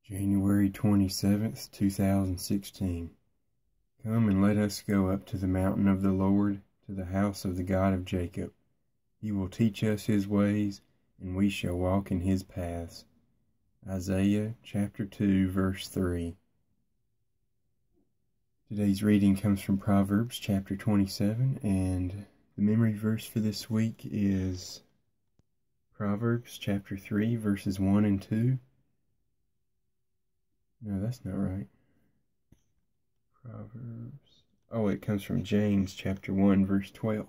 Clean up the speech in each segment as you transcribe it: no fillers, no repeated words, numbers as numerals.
January 27th, 2016. Come and let us go up to the mountain of the Lord, to the house of the God of Jacob. He will teach us his ways, and we shall walk in his paths. Isaiah chapter 2, verse 3. Today's reading comes from Proverbs chapter 27, and the memory verse for this week is Proverbs chapter 3, verses 1 and 2. No, that's not right. Proverbs. Oh, it comes from James chapter 1, verse 12.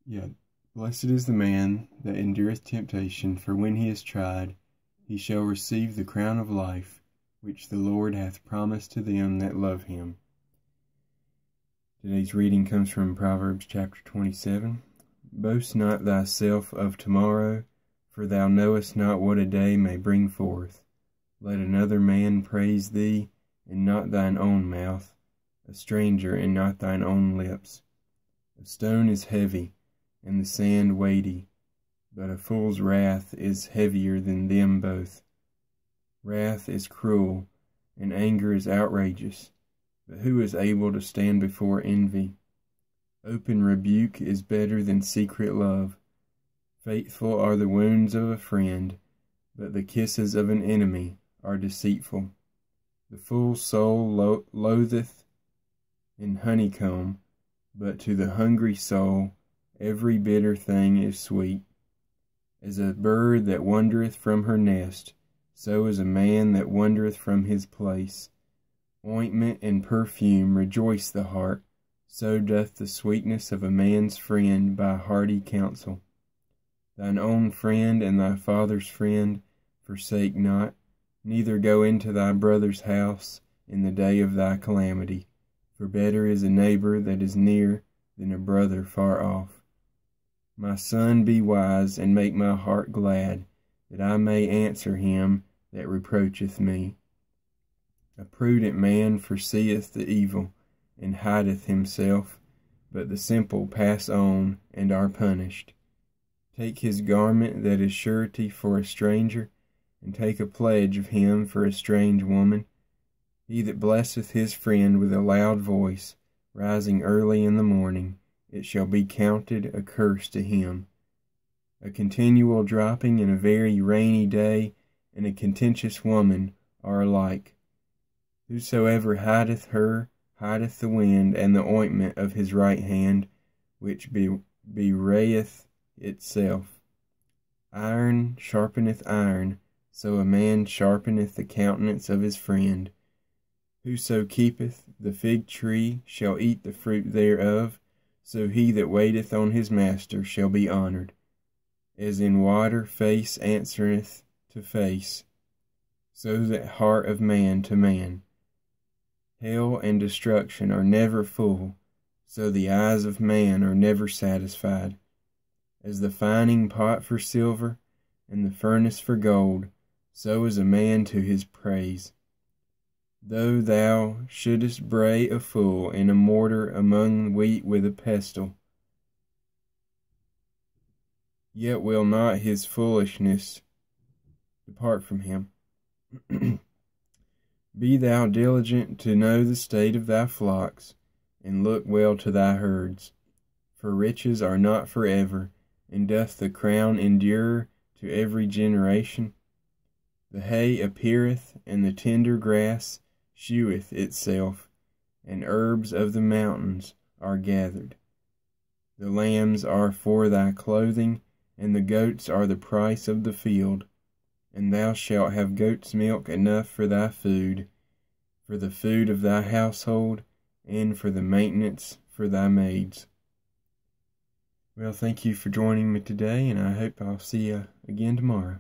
Yeah. Blessed is the man that endureth temptation, for when he is tried, he shall receive the crown of life, which the Lord hath promised to them that love him. Today's reading comes from Proverbs chapter 27. Boast not thyself of tomorrow, for thou knowest not what a day may bring forth. Let another man praise thee, and not thine own mouth, a stranger, and not thine own lips. A stone is heavy, and the sand weighty, but a fool's wrath is heavier than them both. Wrath is cruel, and anger is outrageous, but who is able to stand before envy? Open rebuke is better than secret love. Faithful are the wounds of a friend, but the kisses of an enemy are deceitful. The fool's soul loatheth in honeycomb, but to the hungry soul every bitter thing is sweet. As a bird that wandereth from her nest, so is a man that wandereth from his place. Ointment and perfume rejoice the heart, so doth the sweetness of a man's friend by hearty counsel. Thine own friend and thy father's friend forsake not, neither go into thy brother's house in the day of thy calamity, for better is a neighbor that is near than a brother far off. My son, be wise, and make my heart glad, that I may answer him that reproacheth me. A prudent man foreseeth the evil, and hideth himself, but the simple pass on, and are punished. Take his garment that is surety for a stranger, and take a pledge of him for a strange woman. He that blesseth his friend with a loud voice, rising early in the morning, it shall be counted a curse to him. A continual dropping in a very rainy day, and a contentious woman are alike. Whosoever hideth her, hideth the wind and the ointment of his right hand, which bewrayeth itself. Iron sharpeneth iron, so a man sharpeneth the countenance of his friend. Whoso keepeth the fig tree shall eat the fruit thereof, so he that waiteth on his master shall be honored. As in water face answereth to face, so that heart of man to man. Hell and destruction are never full, so the eyes of man are never satisfied. As the fining pot for silver, and the furnace for gold, so is a man to his praise. Though thou shouldest bray a fool in a mortar among wheat with a pestle, yet will not his foolishness depart from him. Be thou diligent to know the state of thy flocks, and look well to thy herds. For riches are not forever, and doth the crown endure to every generation? The hay appeareth, and the tender grass sheweth itself, and herbs of the mountains are gathered. The lambs are for thy clothing, and the goats are the price of the field. And thou shalt have goat's milk enough for thy food, for the food of thy household, and for the maintenance for thy maids. Well, thank you for joining me today, and I hope I'll see you again tomorrow.